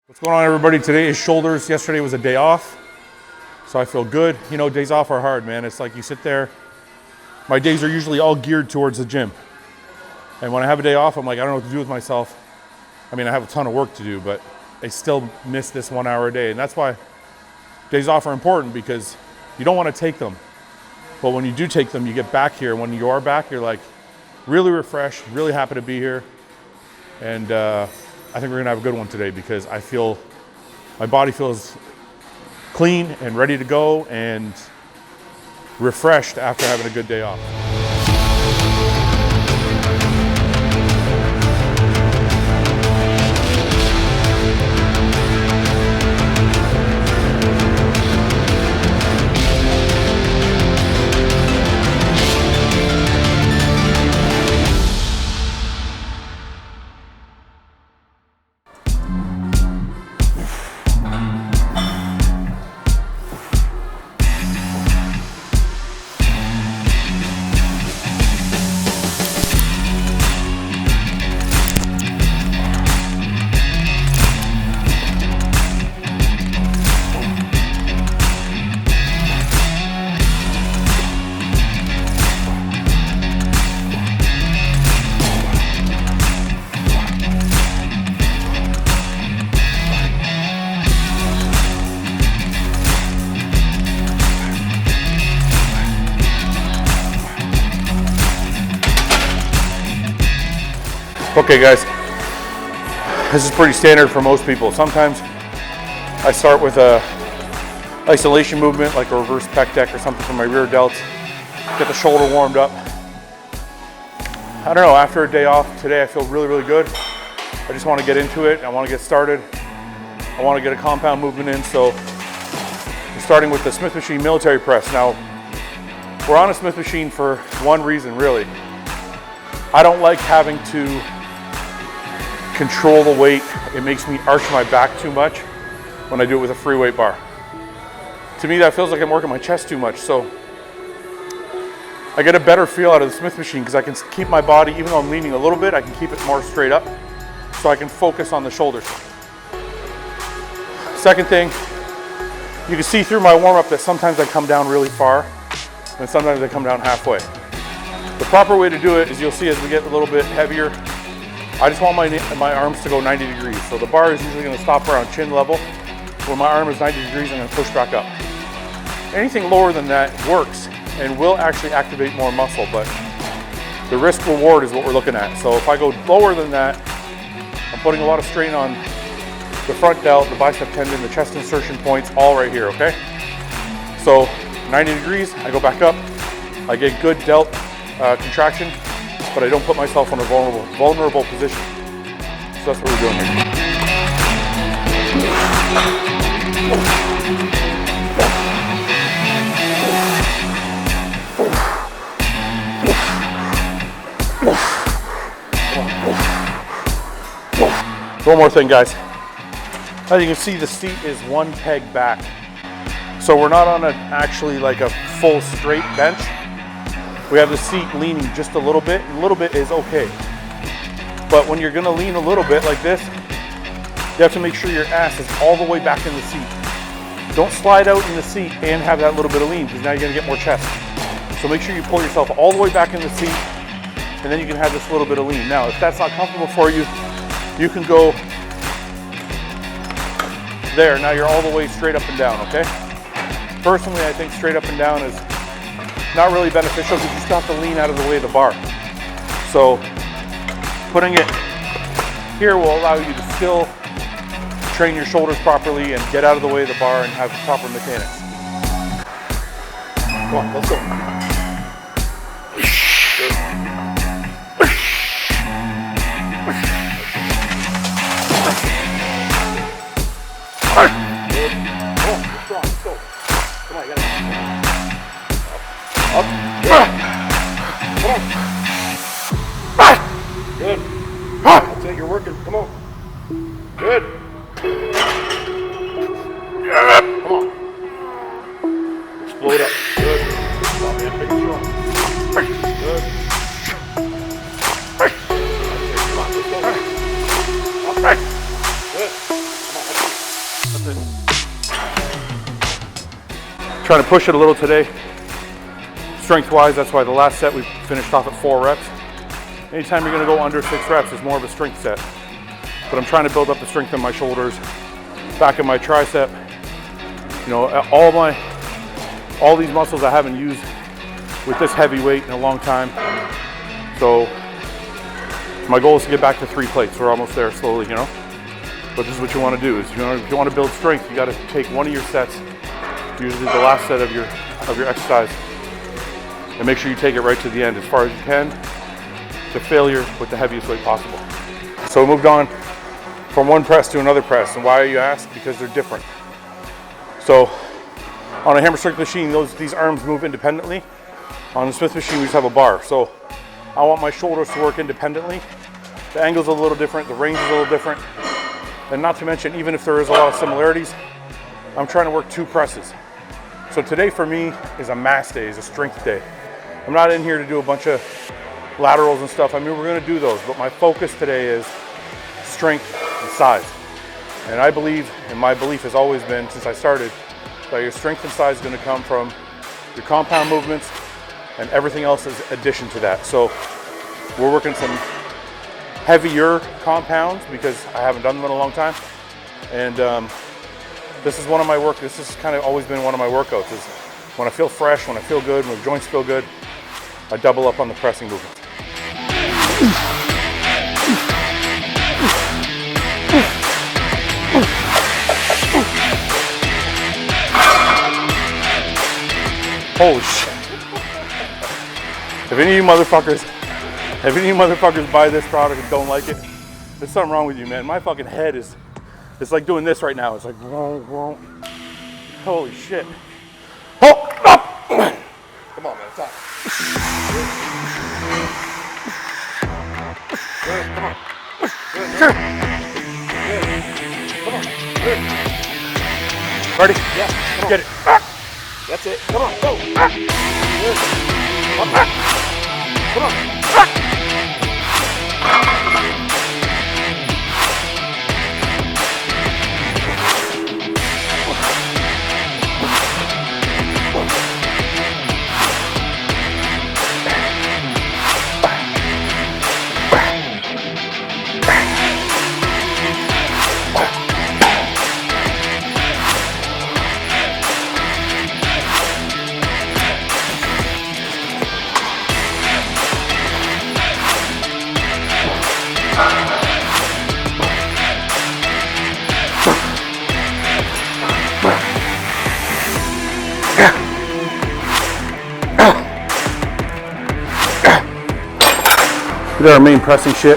What's going on, everybody? Today is shoulders. Yesterday was a day off, so I feel good. You know, days off are hard, man. It's like you sit there. My days are usually all geared towards the gym. And when I have a day off, I'm like, I don't know what to do with myself. I mean, I have a ton of work to do, but I still miss this 1 hour a day. And that's why days off are important, because you don't want to take them. But when you do take them, you get back here. When you are back, you're like really refreshed, really happy to be here. And I think we're gonna have a good one today, because I feel my body feels clean and ready to go and refreshed after having a good day off. Okay guys, this is pretty standard for most people. Sometimes I start with a isolation movement like a reverse pec deck or something for my rear delts, get the shoulder warmed up. I don't know, after a day off today I feel really good. I just want to get into it, I want to get started. I want to get a compound movement in, so I'm starting with the Smith machine military press. Now, we're on a Smith machine for one reason really. I don't like having to control the weight. It makes me arch my back too much when I do it with a free weight bar. To me, that feels like I'm working my chest too much. So I get a better feel out of the Smith machine because I can keep my body, even though I'm leaning a little bit, I can keep it more straight up so I can focus on the shoulders. Second thing, you can see through my warm-up that sometimes I come down really far and sometimes I come down halfway. The proper way to do it is, you'll see as we get a little bit heavier, I just want my arms to go 90 degrees. So the bar is usually gonna stop around chin level. When my arm is 90 degrees, I'm gonna push back up. Anything lower than that works and will actually activate more muscle, but the risk reward is what we're looking at. So if I go lower than that, I'm putting a lot of strain on the front delt, the bicep tendon, the chest insertion points, all right here, okay? So 90 degrees, I go back up, I get good delt contraction, but I don't put myself in a vulnerable position. So that's what we're doing here. One more thing, guys. As you can see, the seat is one peg back. So we're not on actually like a full straight bench. We have the seat leaning just a little bit, and a little bit is okay. But when you're gonna lean a little bit like this, you have to make sure your ass is all the way back in the seat. Don't slide out in the seat and have that little bit of lean, because now you're gonna get more chest. So make sure you pull yourself all the way back in the seat, and then you can have this little bit of lean. Now, if that's not comfortable for you, you can go there. Now you're all the way straight up and down, okay? Personally, I think straight up and down is not really beneficial, because you still have to lean out of the way of the bar. So putting it here will allow you to still train your shoulders properly and get out of the way of the bar and have proper mechanics. Come on, let's go. Good. Come on, you're strong, let's go. Come on, you got it. Up. Yeah. Come on. Good. That's it, you're working. Come on. Good. Come on. Explode up. Good. Come on, man. Make it strong. Good. Come on, let's go. Up. Good. Come on. it. Trying to push it a little today. Strength-wise, that's why the last set we finished off at 4 reps. Anytime you're gonna go under 6 reps, it's more of a strength set. But I'm trying to build up the strength in my shoulders, back of my tricep. You know, all these muscles I haven't used with this heavy weight in a long time. So my goal is to get back to 3 plates. We're almost there slowly, you know. But this is what you want to do: is if you want to build strength, you got to take one of your sets, usually the last set of your exercise, and make sure you take it right to the end as far as you can, to failure with the heaviest weight possible. So we moved on from one press to another press. And why, you ask? Because they're different. So on a hammer strength machine, these arms move independently. On the Smith machine, we just have a bar. So I want my shoulders to work independently. The angle's a little different, the range is a little different. And not to mention, even if there is a lot of similarities, I'm trying to work 2 presses. So today for me is a mass day, is a strength day. I'm not in here to do a bunch of laterals and stuff. I mean, we're gonna do those, but my focus today is strength and size. And I believe, and my belief has always been since I started, that your strength and size is gonna come from your compound movements, and everything else is addition to that. So we're working some heavier compounds because I haven't done them in a long time. And this is one of my this has kind of always been one of my workouts, is when I feel fresh, when I feel good, when the joints feel good, I double up on the pressing movement. Holy shit. If any of you motherfuckers buy this product and don't like it, there's something wrong with you, man. My fucking head it's like doing this right now. It's like, whoa, whoa. Holy shit. Oh, up. Come on, man, stop. Good, come on. Good, sure. Good. Come on. Good. Ready? Yeah, come on. Get it. That's it. Come on, go. Good. Come on. Come on. We did our main pressing shit.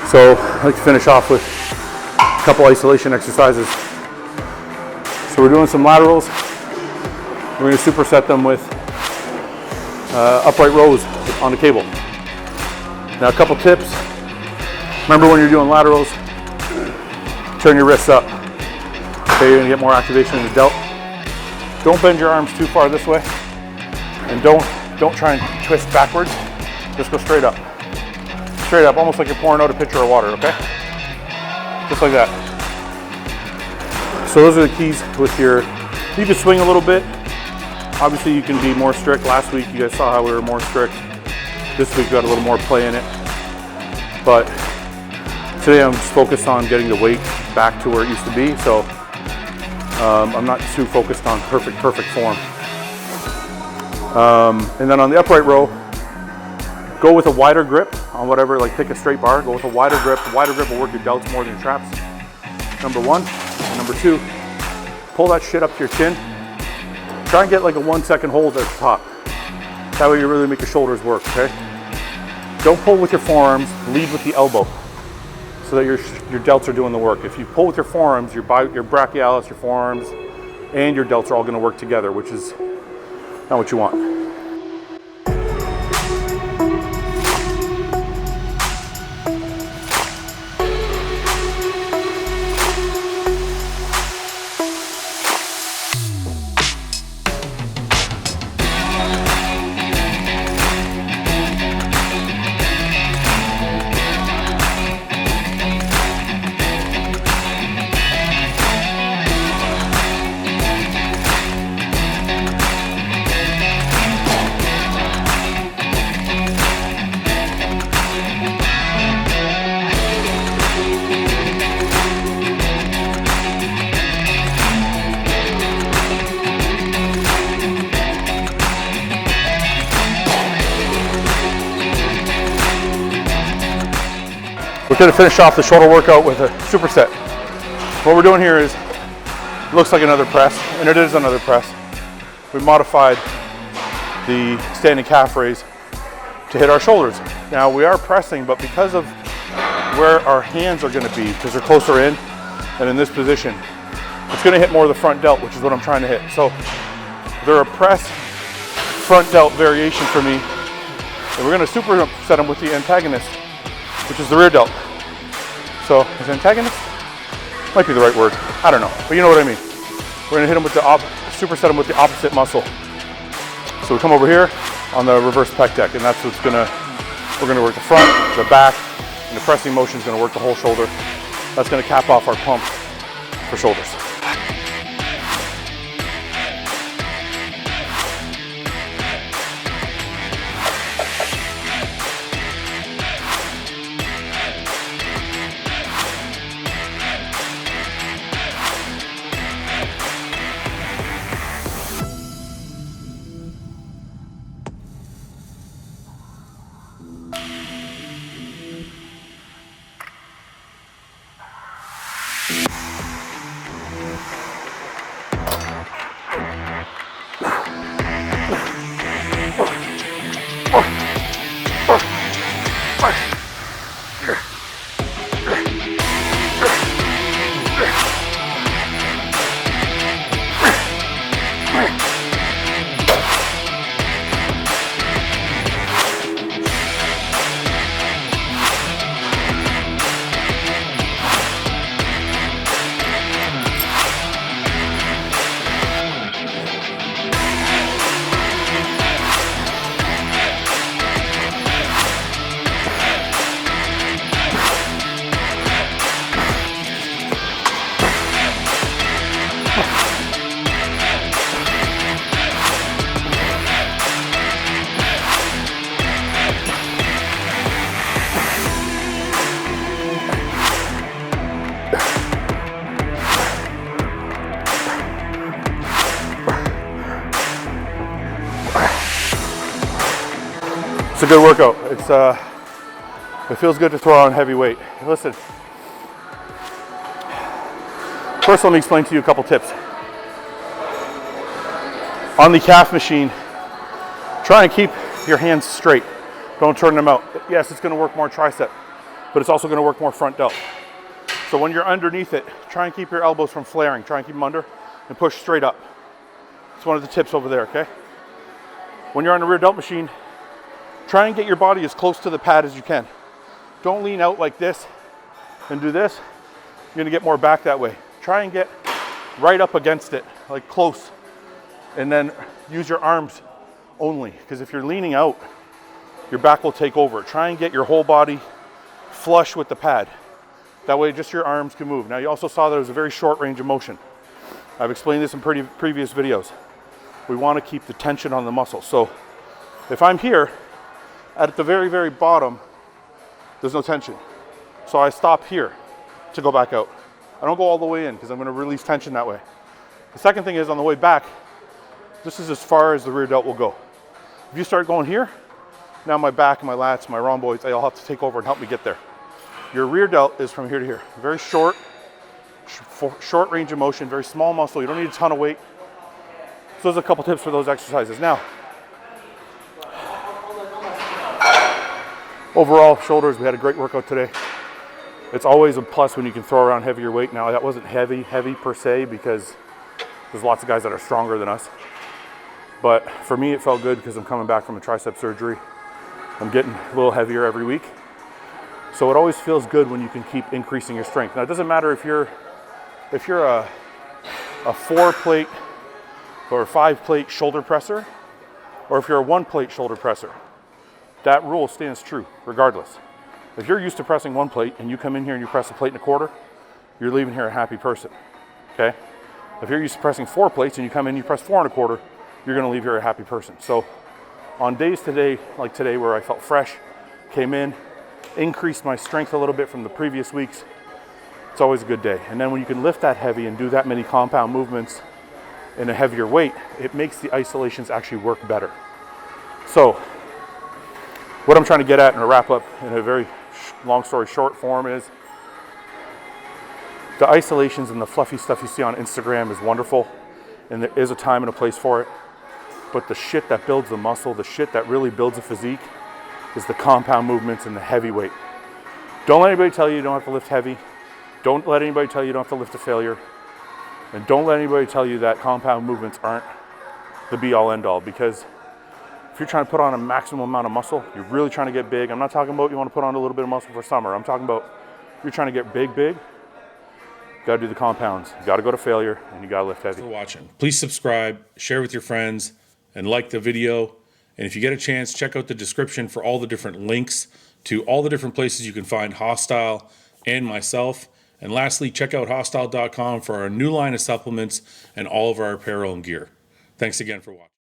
So I like to finish off with a couple isolation exercises. So we're doing some laterals. We're going to superset them with upright rows on the cable. Now a couple tips. Remember, when you're doing laterals, turn your wrists up. Okay, you're going to get more activation in the delt. Don't bend your arms too far this way, and don't try and twist backwards. Just go straight up. Straight up, almost like you're pouring out a pitcher of water, okay? Just like that. So those are the keys with your, you can swing a little bit. Obviously you can be more strict. Last week you guys saw how we were more strict. This week we got a little more play in it. But today I'm just focused on getting the weight back to where it used to be. So I'm not too focused on perfect form. And then on the upright row, go with a wider grip on whatever, like pick a straight bar, go with a wider grip. The wider grip will work your delts more than your traps. Number 1. And number 2, pull that shit up to your chin. Try and get like a 1 second hold at the top. That way you really make your shoulders work, okay? Don't pull with your forearms, lead with the elbow so that your delts are doing the work. If you pull with your forearms, your brachialis, your forearms, and your delts are all gonna work together, which is not what you want. we're gonna finish off the shoulder workout with a superset. What we're doing here is, it looks like another press, and it is another press. We modified the standing calf raise to hit our shoulders. Now we are pressing, but because of where our hands are gonna be, because they're closer in and in this position, it's gonna hit more of the front delt, which is what I'm trying to hit. So they're a press front delt variation for me, and we're gonna superset them with the antagonist, which is the rear delt. So is antagonist? Might be the right word, I don't know, but you know what I mean. We're gonna hit them with the superset them with the opposite muscle. So we come over here on the reverse pec deck, and that's what's we're gonna work the front, the back, and the pressing motion is gonna work the whole shoulder. That's gonna cap off our pump for shoulders. It's a good workout. It feels good to throw on heavy weight. Listen, first let me explain to you a couple tips. On the calf machine, try and keep your hands straight. Don't turn them out. Yes, it's gonna work more tricep, but it's also gonna work more front delt. So when you're underneath it, try and keep your elbows from flaring. Try and keep them under and push straight up. It's one of the tips over there, okay? When you're on the rear delt machine, try and get your body as close to the pad as you can. Don't lean out like this and do this. You're gonna get more back that way. Try and get right up against it, like close, and then use your arms only, because if you're leaning out, your back will take over. Try and get your whole body flush with the pad. That way just your arms can move. Now you also saw that it was a very short range of motion. I've explained this in previous videos. We wanna keep the tension on the muscle. So if I'm here, at the very, very bottom, there's no tension. So I stop here to go back out. I don't go all the way in because I'm gonna release tension that way. The second thing is on the way back, this is as far as the rear delt will go. If you start going here, now my back and my lats, my rhomboids, they all have to take over and help me get there. Your rear delt is from here to here. Very short range of motion, very small muscle. You don't need a ton of weight. So there's a couple tips for those exercises. Now, overall, shoulders, we had a great workout today. It's always a plus when you can throw around heavier weight. Now, that wasn't heavy per se, because there's lots of guys that are stronger than us. But for me, it felt good because I'm coming back from a tricep surgery. I'm getting a little heavier every week. So it always feels good when you can keep increasing your strength. Now, it doesn't matter if you're a 4-plate or a 5-plate shoulder presser, or if you're a 1-plate shoulder presser. That rule stands true regardless. If you're used to pressing 1 plate and you come in here and you press a 1.25 plates, you're leaving here a happy person, okay? If you're used to pressing 4 plates and you come in and you press 4.25 plates, you're gonna leave here a happy person. So on days today, like today where I felt fresh, came in, increased my strength a little bit from the previous weeks, it's always a good day. And then when you can lift that heavy and do that many compound movements in a heavier weight, it makes the isolations actually work better. So what I'm trying to get at, and to wrap up in a very long story short form is the isolations and the fluffy stuff you see on Instagram is wonderful, and there is a time and a place for it. But the shit that builds the muscle, the shit that really builds a physique, is the compound movements and the heavy weight. Don't let anybody tell you you don't have to lift heavy. Don't let anybody tell you you don't have to lift to failure. And don't let anybody tell you that compound movements aren't the be-all, end-all, because if you're trying to put on a maximum amount of muscle, you're really trying to get big. I'm not talking about you want to put on a little bit of muscle for summer. I'm talking about if you're trying to get big, you gotta do the compounds. You gotta go to failure, and you gotta lift heavy. Thanks for watching. Please subscribe, share with your friends, and like the video. And if you get a chance, check out the description for all the different links to all the different places you can find HOSSTILE and myself. And lastly, check out HOSSTILE.com for our new line of supplements and all of our apparel and gear. Thanks again for watching.